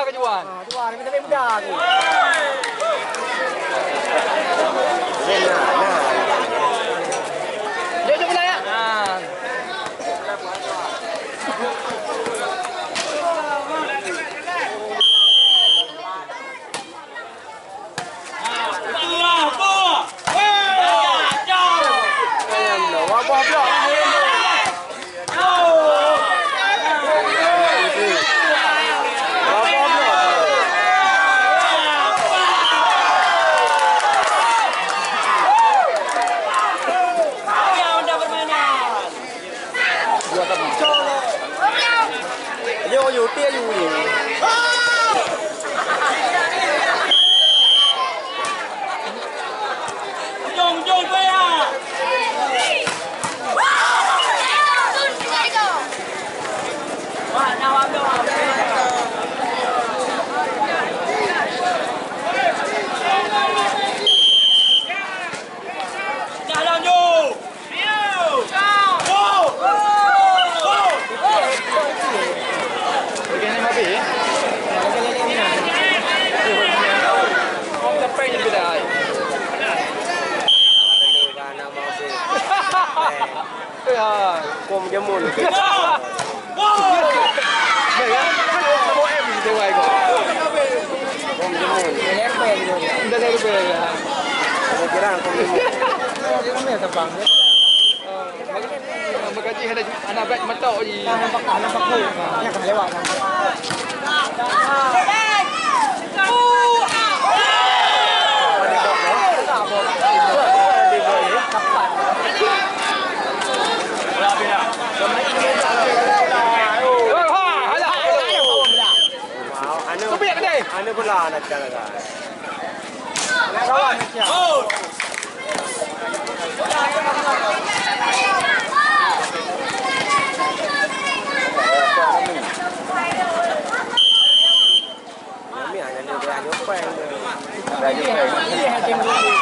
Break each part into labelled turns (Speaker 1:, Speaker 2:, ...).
Speaker 1: kejuan.
Speaker 2: Tuan ni tapi muda aku.
Speaker 1: Jom bola ya.
Speaker 2: Yo tia yo ni.
Speaker 3: Jom tôi à. Wah, nào ăn đâu.
Speaker 2: Kau menjamun.
Speaker 1: Baik ya. Kau em di tengah kau.
Speaker 2: Kau menjamun.
Speaker 1: Dah dah lupa ya.
Speaker 2: Saya kira kau menjamun.
Speaker 1: Dia ramai terbang ya. Makaji ada anak baik mata je.
Speaker 2: Nampak tu. Yang akan lewat. Anu pula nak jalan kan. Nak kawan macam. Kami hanya ni dia hanya peng. Ada je peng. Ini hanya dulu.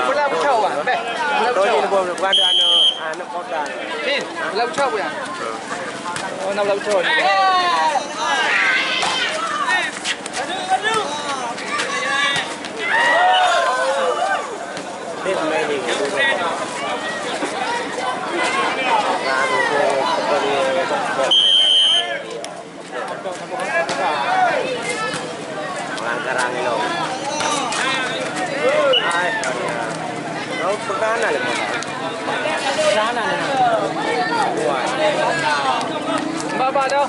Speaker 1: Bola bucau ah, beh. Bola bucau.
Speaker 2: Bukan ada anak kodan.
Speaker 1: Tin, bola bucau ya. Oh, nak bola bucau.
Speaker 2: Tin main ni. Orang karang ni loh. Hai. Kau perkanan le mana? Perkanan le.
Speaker 1: Bapa dah.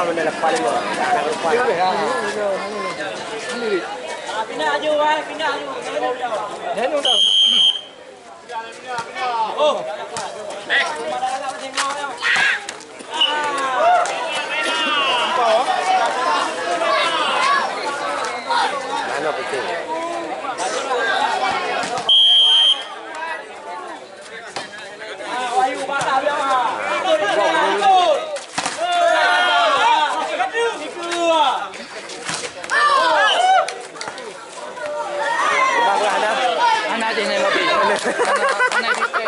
Speaker 1: Benda lepas dia. Nak lepas.
Speaker 3: Pindah aju wah, pindah aju.
Speaker 1: Dah nu dah.
Speaker 3: Oh. Next.
Speaker 2: Mana betul?
Speaker 3: Ayu patah dia.
Speaker 1: Anak je ni lebih. Anak kita.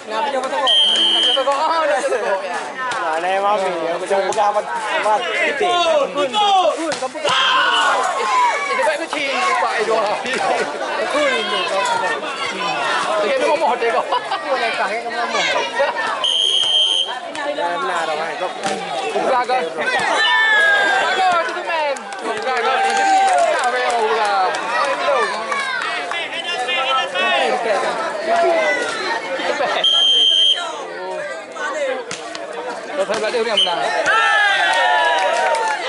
Speaker 1: Nak pergi apa toko? Nak pergi toko. Oh, nak pergi toko.
Speaker 2: Nah, ni mami, aku jangan pegang apa titik.
Speaker 1: Itu baik kecil, pak itu.
Speaker 2: Cool ni.
Speaker 1: Dia memang mau hotel kau.
Speaker 2: Boleh kah yang kamu mau? Benar dah, kau.
Speaker 1: Buka kau. Buka kau, itu men. Buka kau. Jadi, tak boleh buka. Itu. Berarti yang menang.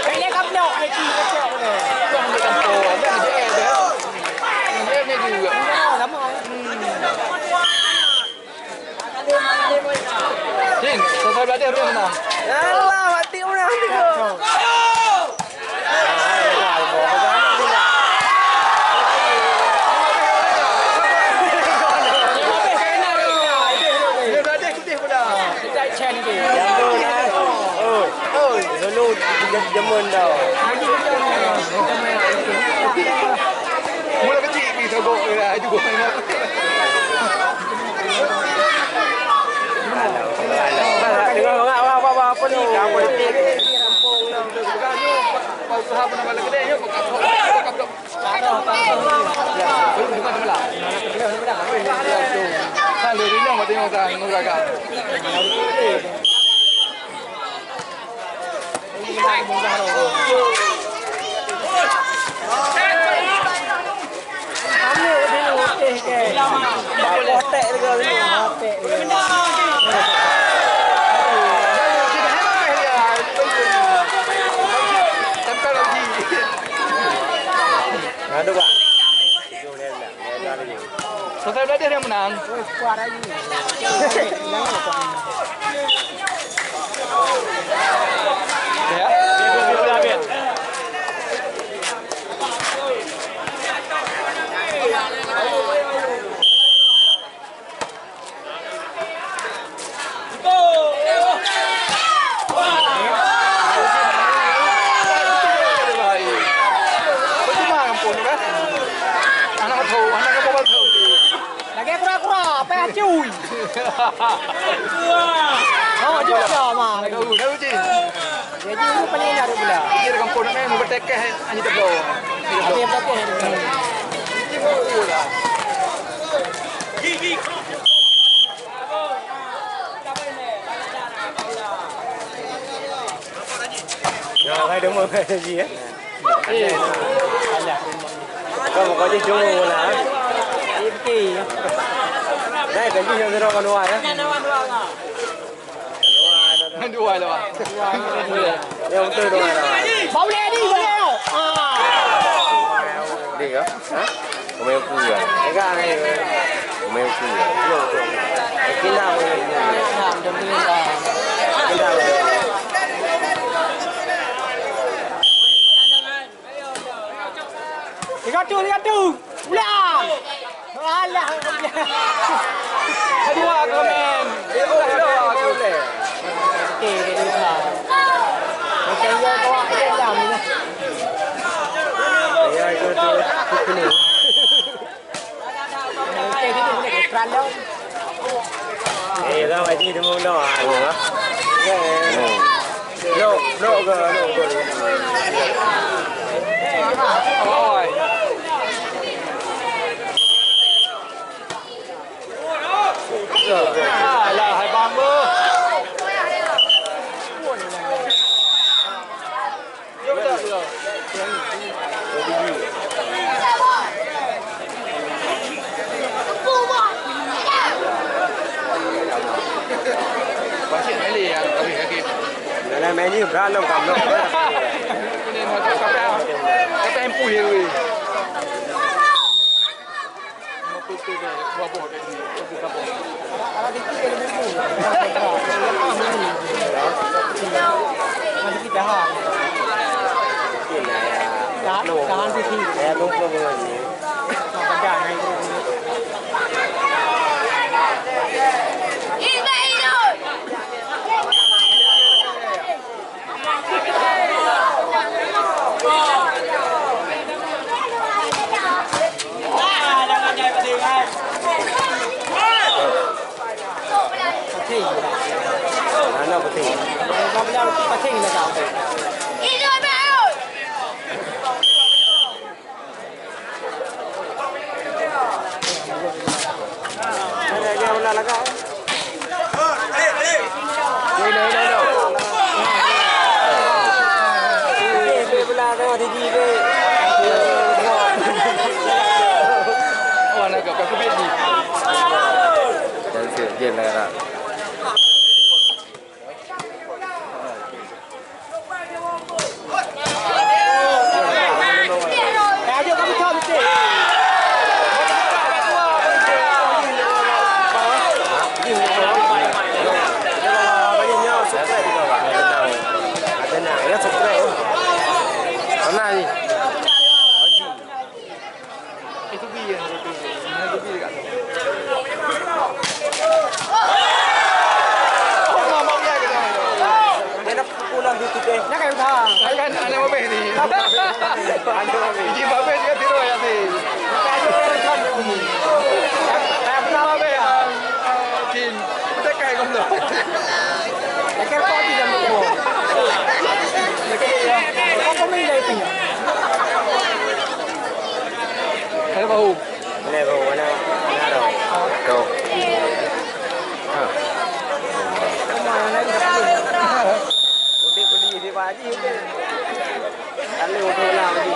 Speaker 3: Ini kaplok, ini kaplok ni.
Speaker 1: Yang di kampung, ada JL dia. JL ni juga.
Speaker 3: Lama.
Speaker 1: Jin, selesai berarti yang menang.
Speaker 2: Alah, mati orang tiga. Dulu jemun dah.
Speaker 1: Mula kecil pergi sogok dia juga.
Speaker 2: Tengok orang apa ni? Apa ni? Kampung dah.
Speaker 1: Kau usaha pun nama gede nya kapok. Bukan sebelah. Kalau dia nak tengok tang nuraga.
Speaker 2: Otek juga ni. Otek. Ada tak?
Speaker 1: Selesai berarti dia menang.
Speaker 3: Kuat lagi.
Speaker 1: Ya.
Speaker 3: Lagi kura-kura, apa cuy? Oh, juga sama.
Speaker 1: Kau dah uji.
Speaker 3: Jadi itu paling ada pula.
Speaker 1: Dia kampung nak main bertekeh hanya teblo.
Speaker 3: Ada yang pakai ni.
Speaker 2: Ya, hai đúng rồi, gì á? Có một cái chung luôn là.
Speaker 3: Kỳ.
Speaker 2: Đây cái gì cho nó còn ngoài á?
Speaker 1: Dua lah.
Speaker 2: Yang betul dua lah.
Speaker 3: Bawa ni, bawa.
Speaker 2: Đi hả? Hả? Có mấy củ à? Cái gà này có mấy củ à? Cái nào mà
Speaker 3: Làm cho mình là.
Speaker 2: cái nào
Speaker 3: Lihat tu. Ulang. Alah.
Speaker 1: Kedua komen. Kedua komen.
Speaker 3: Okey, dia dah. Macam dia bawa dia jam ni.
Speaker 2: ya itu ini.
Speaker 3: Okey, dia boleh ekran dah.
Speaker 2: Ra ngoài gì thì mua đâu à? Đúng không? Lộ cơ.
Speaker 1: Rồi. Là hai băng bơ. Quá chuyện mấy lì à, có bị cái kịp.
Speaker 2: Này mẹ như ra nó cầm nó.
Speaker 1: Cho nên nó cặp em cùi rồi. Nó từ về qua bộ cái gì, từ qua bộ.
Speaker 3: Nanti kita ha.
Speaker 2: Chuyện này
Speaker 3: Jangan di sini.
Speaker 2: em đúng không rồi gì.
Speaker 3: Baca ngay tu.
Speaker 2: Nó có thể.
Speaker 3: Kau beli roti pacing dah kau.
Speaker 2: Đây đeo là cái. Đây. Đây là cái thì gì đây?
Speaker 1: Ủa này có biết gì?
Speaker 2: Đây sự kiện này là
Speaker 3: nhắc em tha
Speaker 1: kan ana mo be ni ji ba be ka tiro ya ti
Speaker 3: cái chỗ con được gì
Speaker 1: em na ba be tin te kai kom do
Speaker 3: cái con gì làm được con có mình đây tỉnh
Speaker 1: Hello ba hu
Speaker 2: Này bố nó rồi. Đồ. Beli di baju. Ăn liu thôi làm gì.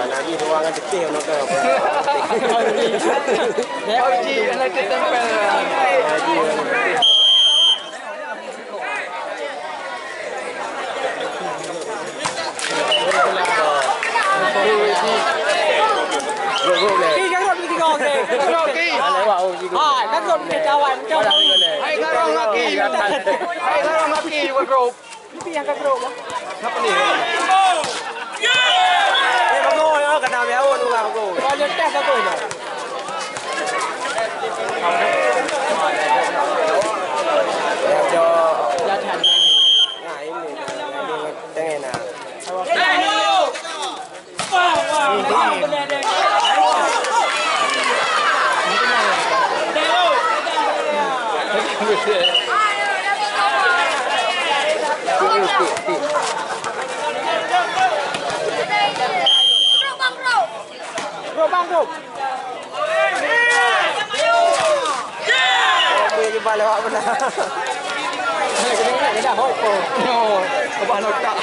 Speaker 2: Làm gì doang kan kecil nó cơ.
Speaker 1: oh ji ana te tempel
Speaker 3: khi các con đi ngon này
Speaker 1: Rocky
Speaker 3: các con đi chào anh chào anh
Speaker 1: ai karong ngaki ai karong ngaki wa group
Speaker 3: itu yang các con
Speaker 1: apa ni
Speaker 2: Đây bác ngồi đó, cả nào béo luôn là bác ngồi.
Speaker 3: bao nhiêu test các con rồi
Speaker 2: Em cho
Speaker 3: ra thành
Speaker 2: ngài em này, ngài nào.
Speaker 3: rồi băng rồi
Speaker 2: Bây giờ ba lewat pun dah.
Speaker 3: cái này hội cổ
Speaker 1: no ba no tak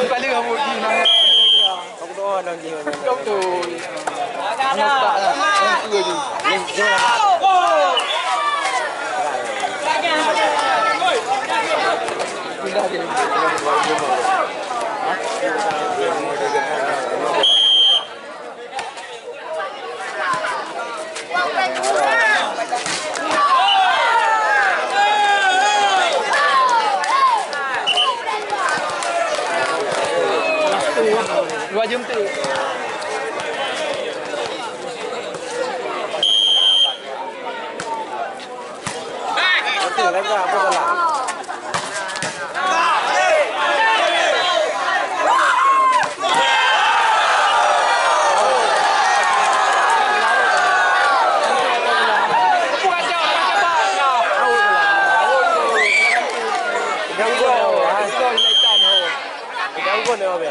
Speaker 1: kali kamu di na
Speaker 2: Không có đâu gì mà.
Speaker 1: kau tu no tak lah tu je pindah dia dua jam tu
Speaker 2: Tưởng đánh vào không làm. Đóng quân đâu vậy?